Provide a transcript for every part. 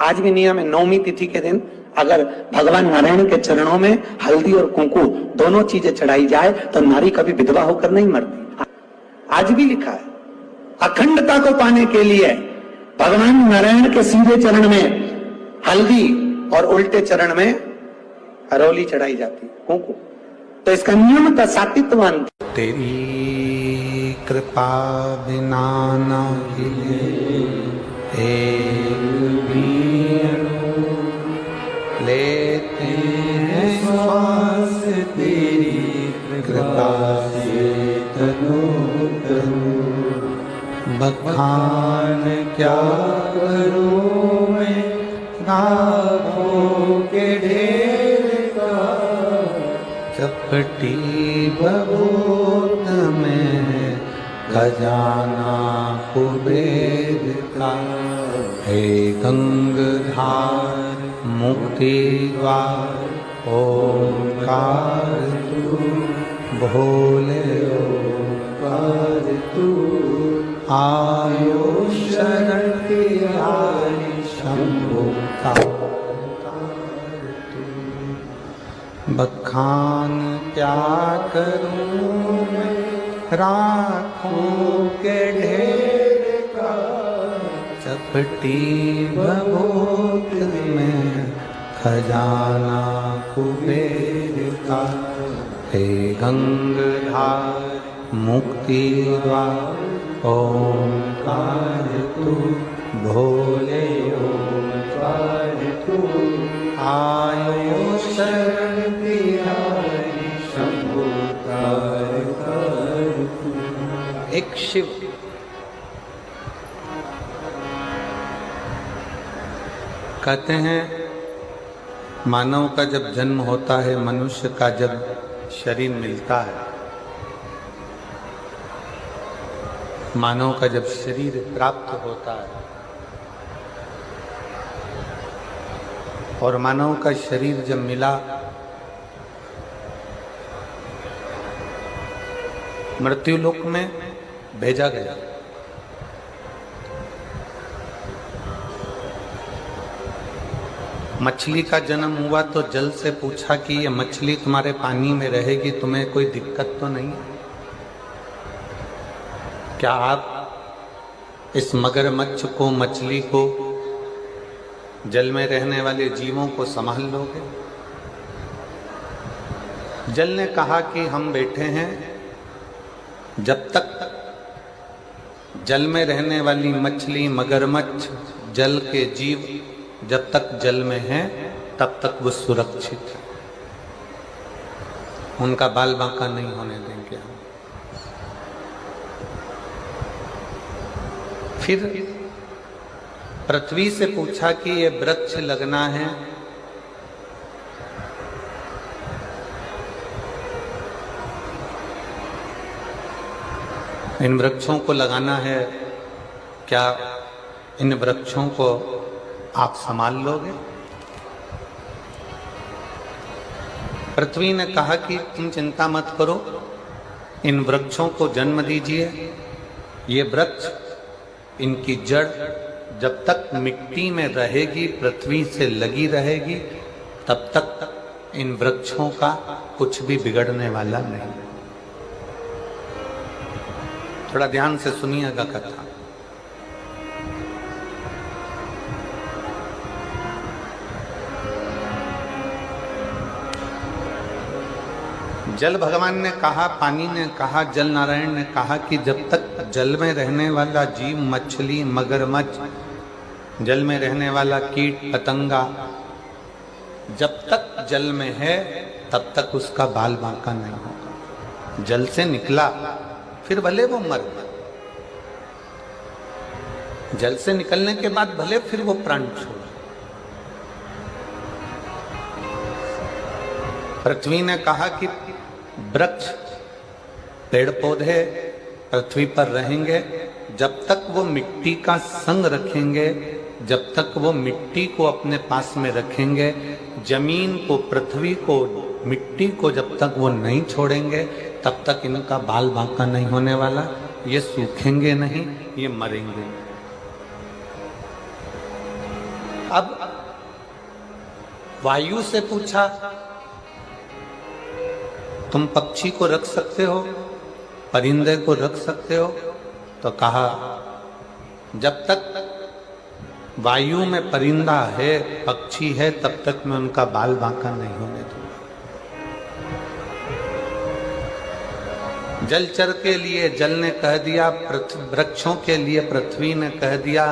आज भी नियम है, नौमी तिथि के दिन अगर भगवान नारायण के चरणों में हल्दी और कुंकू दोनों चीजें चढ़ाई जाए तो नारी कभी विधवा होकर नहीं मरती। आज भी लिखा है, अखंडता को पाने के लिए भगवान नारायण के सीधे चरण में हल्दी और उल्टे चरण में अरौली चढ़ाई जाती, कुंकू। तो इसका नियम था सात्वित्वान। तेरी कृपा बिना ना हिले एक भी अणु, लेते हैं श्वास तेरी कृपा से तनु तनु। बखान क्या करूं मैं नाभों के ढेर का, चपटी भभूत में खजाना कुबेर का। हे गंगाधार मुक्ति द्वार ओंकार तू, भोले ओंकार तू। आयो शरण तिहारी शंभु बखान क्या करूं मैं राखों के ढेर का, चपटी भभूत में खजाना कुबेर का। हे गंगाधार मुक्ति द्वार ओंकार तू, भोले ओंकार तू। आयो शरण तिहारी शंभु कर तू। एक शिव कहते हैं, मानव का जब जन्म होता है, मनुष्य का जब शरीर मिलता है, मानव का जब शरीर प्राप्त होता है और मानव का शरीर जब मिला, मृत्युलोक में भेजा गया। मछली का जन्म हुआ तो जल से पूछा कि ये मछली तुम्हारे पानी में रहेगी, तुम्हें कोई दिक्कत तो नहीं? क्या आप इस मगरमच्छ को, मछली को, जल में रहने वाले जीवों को संभाल लोगे? जल ने कहा कि हम बैठे हैं, जब तक जल में रहने वाली मछली, मगरमच्छ, जल के जीव जब तक जल में हैं तब तक वो सुरक्षित है, उनका बाल बांका नहीं होने देंगे हम। फिर पृथ्वी से पूछा कि ये वृक्ष लगना है, इन वृक्षों को लगाना है, क्या इन वृक्षों को आप संभाल लोगे? पृथ्वी ने कहा कि तुम चिंता मत करो, इन वृक्षों को जन्म दीजिए। ये वृक्ष, इनकी जड़ जब तक मिट्टी में रहेगी, पृथ्वी से लगी रहेगी, तब तक इन वृक्षों का कुछ भी बिगड़ने वाला नहीं। थोड़ा ध्यान से सुनिएगा कथा। जल भगवान ने कहा, पानी ने कहा, जल नारायण ने कहा कि जब तक जल में रहने वाला जीव, मछली, मगरमच्छ, जल में रहने वाला कीट पतंगा जब तक जल में है तब तक उसका बाल बांका नहीं होगा। जल से निकला फिर भले वो मर गया, जल से निकलने के बाद भले फिर वो प्राण छोड़ा। पृथ्वी ने कहा कि वृक्ष, पेड़ पौधे पृथ्वी पर रहेंगे, जब तक वो मिट्टी का संग रखेंगे, जब तक वो मिट्टी को अपने पास में रखेंगे, जमीन को, पृथ्वी को, मिट्टी को जब तक वो नहीं छोड़ेंगे, तब तक इनका बाल बांका नहीं होने वाला। ये सूखेंगे नहीं, ये मरेंगे। अब वायु से पूछा, तुम पक्षी को रख सकते हो, परिंदे को रख सकते हो? तो कहा, जब तक वायु में परिंदा है, पक्षी है, तब तक मैं उनका बाल बांका नहीं होने दूंगा। जलचर के लिए जल ने कह दिया, वृक्षों के लिए पृथ्वी ने कह दिया,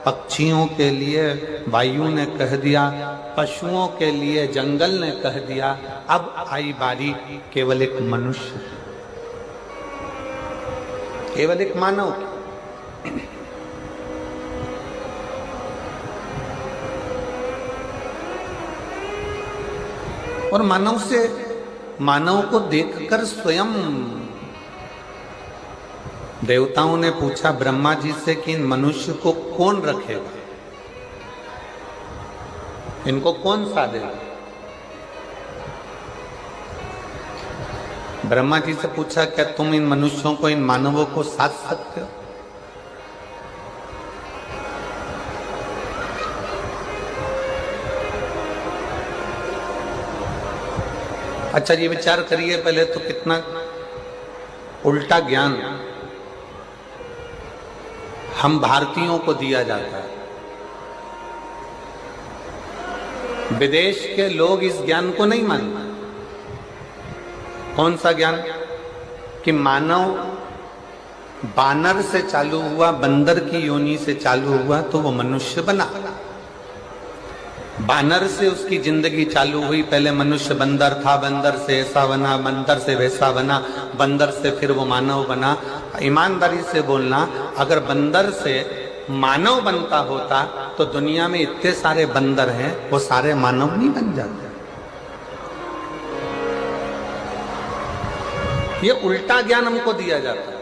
पक्षियों के लिए वायु ने कह दिया, पशुओं के लिए जंगल ने कह दिया। अब आई बारी केवल एक मनुष्य, केवल एक मानव। और मानव को देखकर स्वयं देवताओं ने पूछा ब्रह्मा जी से कि इन मनुष्य को कौन रखेगा, इनको कौन साधेगा? ब्रह्मा जी से पूछा, क्या तुम इन मनुष्यों को, इन मानवों को साध सकते हो? अच्छा, ये विचार करिए पहले तो, कितना उल्टा ज्ञान हम भारतीयों को दिया जाता है। विदेश के लोग इस ज्ञान को नहीं मानते। कौन सा ज्ञान? कि मानव बानर से चालू हुआ, बंदर की योनि से चालू हुआ तो वो मनुष्य बना। बानर से उसकी जिंदगी चालू हुई, पहले मनुष्य बंदर था, बंदर से ऐसा बना, बंदर से वैसा बना, बंदर से फिर वो मानव बना। ईमानदारी से बोलना, अगर बंदर से मानव बनता होता तो दुनिया में इतने सारे बंदर हैं, वो सारे मानव नहीं बन जाते। ये उल्टा ज्ञान हमको दिया जाता है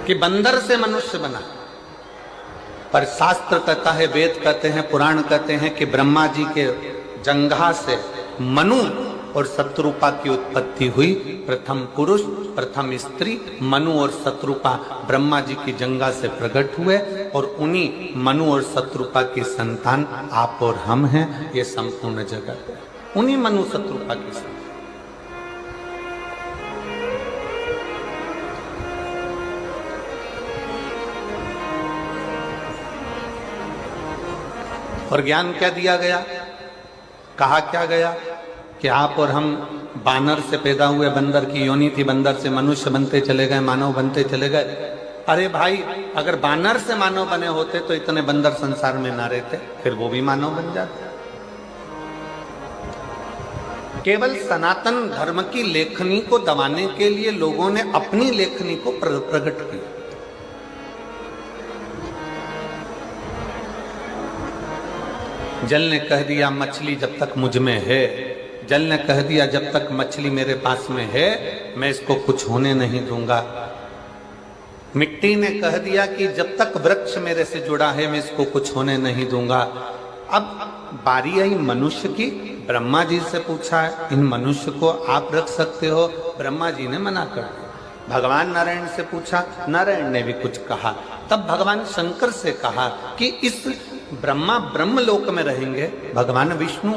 कि बंदर से मनुष्य बना। पर शास्त्र कहता है, वेद कहते हैं, पुराण कहते हैं कि ब्रह्मा जी के जंघा से मनु और शत्रुपा की उत्पत्ति हुई। प्रथम पुरुष, प्रथम स्त्री, मनु और शत्रुपा ब्रह्मा जी की जंघा से प्रकट हुए, और उन्हीं मनु और शत्रुपा की संतान आप और हम हैं। ये संपूर्ण जगत है उन्हीं मनु शत्रुपा की संतान। और ज्ञान क्या दिया गया? कहा क्या गया कि आप और हम बानर से पैदा हुए, बंदर की योनि थी, बंदर से मनुष्य बनते चले गए, मानव बनते चले गए। अरे भाई, अगर बानर से मानव बने होते तो इतने बंदर संसार में ना रहते, फिर वो भी मानव बन जाते। केवल सनातन धर्म की लेखनी को दबाने के लिए लोगों ने अपनी लेखनी को प्रकट किया। जल ने कह दिया मछली जब तक मुझ में है, जल ने कह दिया जब तक मछली मेरे पास में है मैं इसको कुछ होने नहीं दूंगा। मिट्टी ने कह दिया कि जब तक वृक्ष मेरे से जुड़ा है मैं इसको कुछ होने नहीं दूंगा। अब बारी आई मनुष्य की। ब्रह्मा जी से पूछा है, इन मनुष्य को आप रख सकते हो? ब्रह्मा जी ने मना कर दिया। भगवान नारायण से पूछा, नारायण ने भी कुछ कहा। तब भगवान शंकर से कहा कि इस ब्रह्मा ब्रह्म लोक में रहेंगे, भगवान विष्णु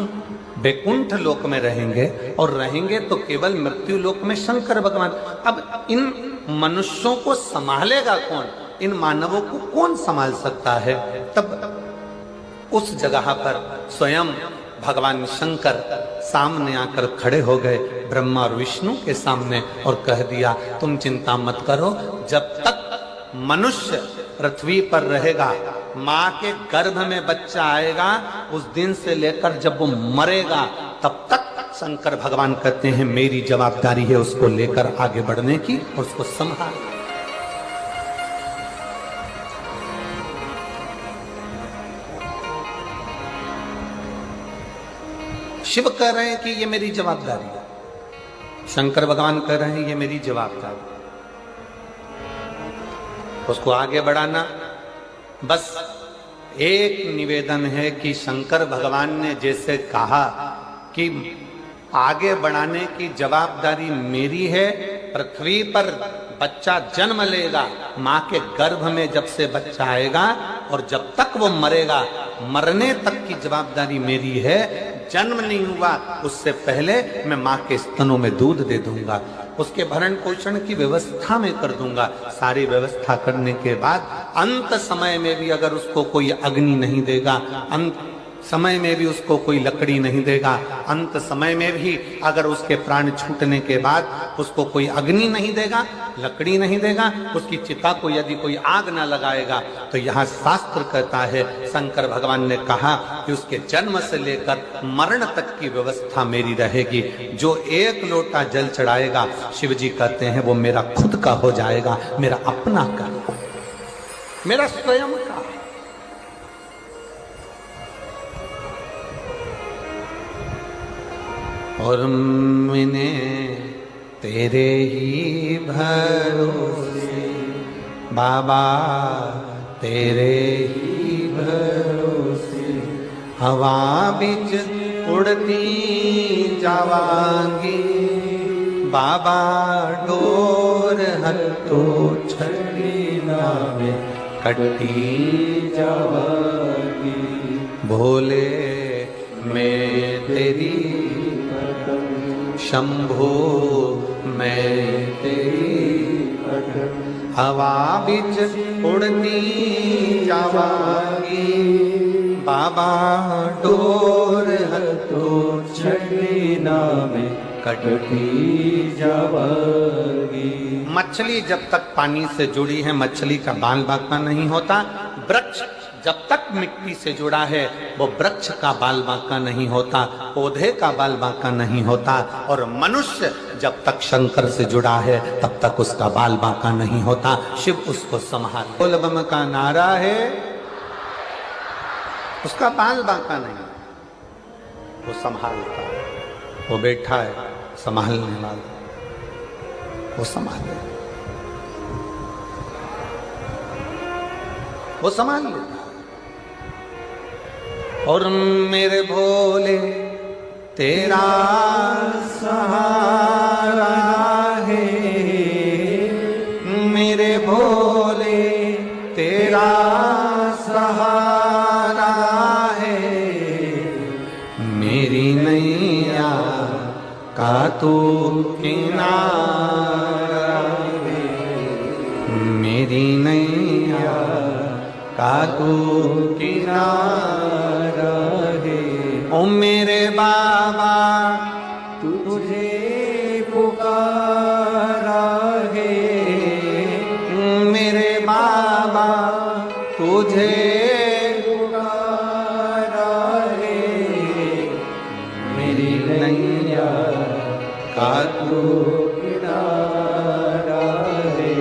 बैकुंठ लोक में रहेंगे, और रहेंगे तो केवल मृत्यु लोक में शंकर भगवान। अब इन मनुष्यों को संभालेगा कौन? इन मानवों को कौन संभाल सकता है? तब उस जगह पर स्वयं भगवान शंकर सामने आकर खड़े हो गए ब्रह्मा और विष्णु के सामने, और कह दिया तुम चिंता मत करो, जब तक मनुष्य पृथ्वी पर रहेगा, माँ के गर्भ में बच्चा आएगा, उस दिन से लेकर जब वो मरेगा तब तक शंकर भगवान कहते हैं मेरी जवाबदारी है उसको लेकर आगे बढ़ने की और उसको संभाल। शिव कह रहे हैं कि ये मेरी जवाबदारी है, शंकर भगवान कह रहे हैं ये मेरी जवाबदारी, उसको आगे बढ़ाना। बस एक निवेदन है कि शंकर भगवान ने जैसे कहा कि आगे बढ़ाने की जवाबदारी मेरी है, पृथ्वी पर बच्चा जन्म लेगा, माँ के गर्भ में जब से बच्चा आएगा और जब तक वो मरेगा, मरने तक की जवाबदारी मेरी है। जन्म नहीं हुआ उससे पहले मैं माँ के स्तनों में दूध दे दूंगा, उसके भरण पोषण की व्यवस्था में कर दूंगा। सारी व्यवस्था करने के बाद अंत समय में भी अगर उसको कोई अग्नि नहीं देगा, अंत समय में भी उसको कोई लकड़ी नहीं देगा, अंत समय में भी अगर उसके प्राण छूटने के बाद उसको कोई अग्नि नहीं देगा, लकड़ी नहीं देगा, उसकी चिता को यदि कोई आग ना लगाएगा, तो यहाँ शास्त्र कहता है, शंकर भगवान ने कहा कि उसके जन्म से लेकर मरण तक की व्यवस्था मेरी रहेगी। जो एक लोटा जल चढ़ाएगा, शिव जी कहते हैं वो मेरा खुद का हो जाएगा, मेरा अपना का, मेरा स्वयं का। और मैंने तेरे ही भरोसे बाबा, तेरे ही भरोसे हवा बिच उड़ती जावांगी बाबा, डोर हत्तो छड़ी नावे कटी जावांगी। भोले मैं तेरी शंभो मैं तेरी हवा बिच उड़ती जावांगी बाबा, डोर हत्तो छड़ी नावे कटती जावांगी। मछली जब तक पानी से जुड़ी है, मछली का बाल बांका नहीं होता। वृक्ष जब तक मिट्टी से जुड़ा है, वो वृक्ष का बाल बांका नहीं होता, पौधे का बाल बांका नहीं होता। और मनुष्य जब तक शंकर से जुड़ा है, तब तक उसका बाल बांका नहीं होता। शिव उसको संभाल, बोल बम का नारा है, उसका बाल बांका नहीं, वो संभालता है, वो बैठा है संभालने वाला, वो संभाले, वो संभाल लेता। और मेरे भोले तेरा सहारा है, मेरे भोले तेरा सहारा है, मेरी नैया का तू किनारा है, मेरी नैया का तू किनारा है। ओ मेरे बाबा तुझे पुकारा है, मेरे बाबा तुझे पुकारा है, मेरी नैया का तू किनारा है,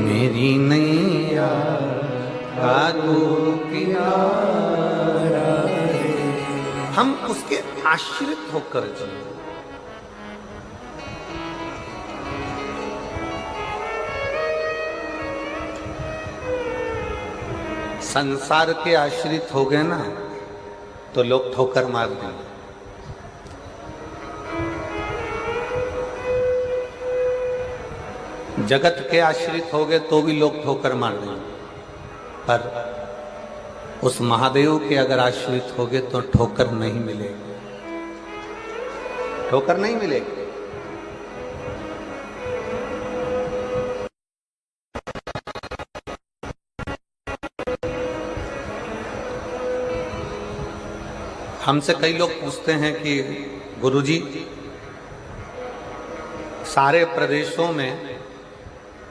मेरी नैया का तू किनारा है। हम उसके आश्रित होकर चले। संसार के आश्रित हो गए ना, तो लोग ठोकर मार देंगे। जगत के आश्रित हो गए तो भी लोग ठोकर मार देंगे, पर उस महादेव के अगर आश्रित हो गए तो ठोकर नहीं मिलेगी, ठोकर नहीं मिलेगी। हमसे कई लोग पूछते हैं कि गुरुजी, सारे प्रदेशों में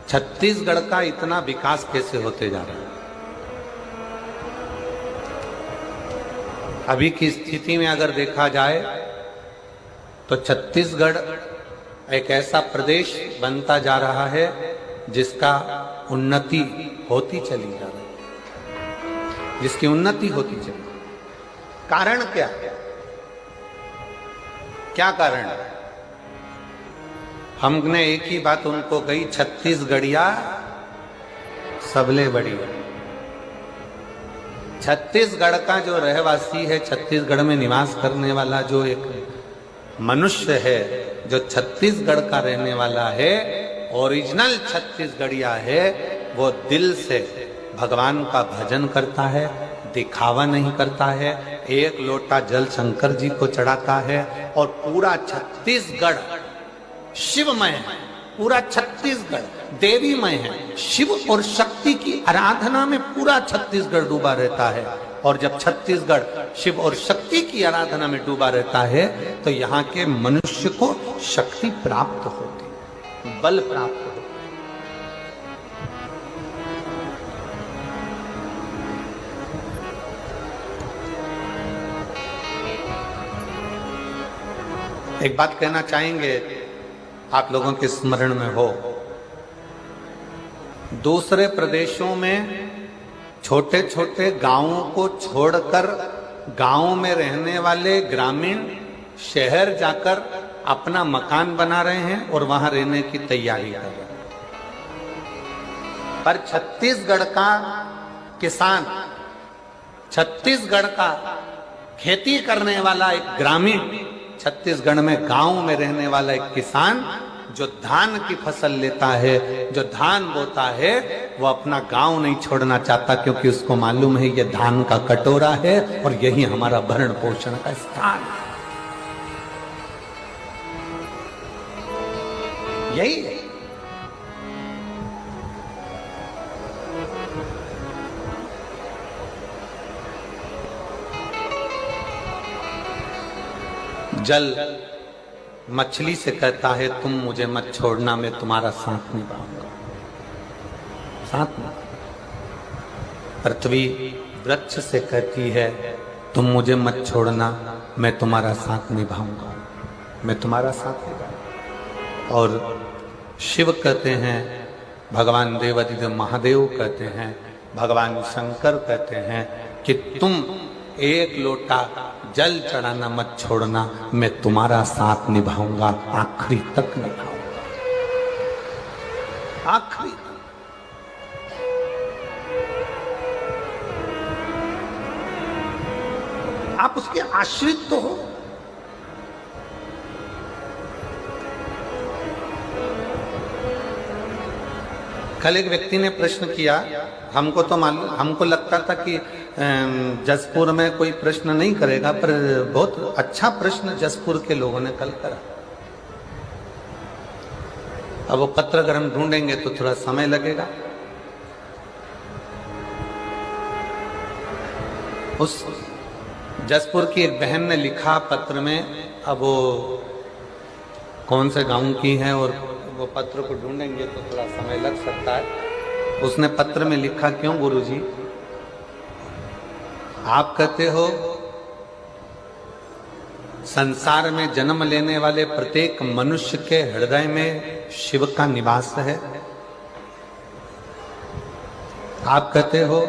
छत्तीसगढ़ का इतना विकास कैसे होते जा रहा है? अभी की स्थिति में अगर देखा जाए तो छत्तीसगढ़ एक ऐसा प्रदेश बनता जा रहा है जिसका उन्नति होती चली जा रही है, जिसकी उन्नति होती चली। कारण क्या है? क्या कारण है? हमने एक ही बात उनको कही, छत्तीसगढ़िया सबले बढ़िया। छत्तीसगढ़ का जो रहवासी है, छत्तीसगढ़ में निवास करने वाला जो एक मनुष्य है, जो छत्तीसगढ़ का रहने वाला है, ओरिजिनल छत्तीसगढ़िया है, वो दिल से भगवान का भजन करता है, दिखावा नहीं करता है, एक लोटा जल शंकर जी को चढ़ाता है और पूरा छत्तीसगढ़ शिवमय है, पूरा छत्तीसगढ़ देवीमय है। शिव और शक्ति की आराधना में पूरा छत्तीसगढ़ डूबा रहता है। और जब छत्तीसगढ़ शिव और शक्ति की आराधना में डूबा रहता है तो यहाँ के मनुष्य को शक्ति प्राप्त होती, बल प्राप्त होती। एक बात कहना चाहेंगे, आप लोगों के स्मरण में हो, दूसरे प्रदेशों में छोटे छोटे गांवों को छोड़कर गांव में रहने वाले ग्रामीण शहर जाकर अपना मकान बना रहे हैं और वहां रहने की तैयारी कर रहे हैं। पर छत्तीसगढ़ का किसान, छत्तीसगढ़ का खेती करने वाला एक ग्रामीण, छत्तीसगढ़ में गांव में रहने वाला एक किसान जो धान की फसल लेता है, जो धान बोता है, वो अपना गांव नहीं छोड़ना चाहता, क्योंकि उसको मालूम है ये धान का कटोरा है और यही हमारा भरण पोषण का स्थान है। यही है। जल मछली से कहता है तुम मुझे मत छोड़ना, मैं तुम्हारा साथ निभाऊंगा, साथ में। पृथ्वी वृक्ष से कहती है तुम मुझे मत छोड़ना, मैं तुम्हारा साथ निभाऊंगा, मैं तुम्हारा साथ निभाऊंगा। और शिव कहते हैं, भगवान देवादिदेव महादेव कहते हैं, भगवान शंकर कहते हैं कि तुम एक लोटा जल चढ़ाना मत छोड़ना, मैं तुम्हारा साथ निभाऊंगा, आखिरी तक निभाऊंगा, आखिरी तक। आप उसके आश्रित तो हो। कल एक व्यक्ति ने प्रश्न किया, हमको तो मालूम, हमको लगता था कि जसपुर में कोई प्रश्न नहीं करेगा, पर बहुत अच्छा प्रश्न जसपुर के लोगों ने कल करा। अब वो पत्र अगर हम ढूंढेंगे तो थोड़ा समय लगेगा। उस जसपुर की एक बहन ने लिखा पत्र में, अब वो कौन से गांव की है और वो पत्र को ढूंढेंगे तो थोड़ा समय लग सकता है। उसने पत्र में लिखा, क्यों गुरुजी, आप कहते हो संसार में जन्म लेने वाले प्रत्येक मनुष्य के हृदय में शिव का निवास है। आप कहते हो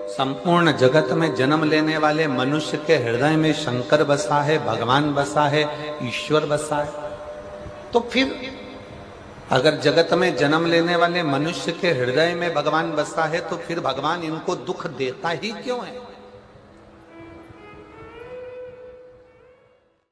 संपूर्ण जगत में जन्म लेने वाले मनुष्य के हृदय में शंकर बसा है, भगवान बसा है, ईश्वर बसा है। तो फिर अगर जगत में जन्म लेने वाले मनुष्य के हृदय में भगवान बसता है तो फिर भगवान इनको दुख देता ही क्यों है?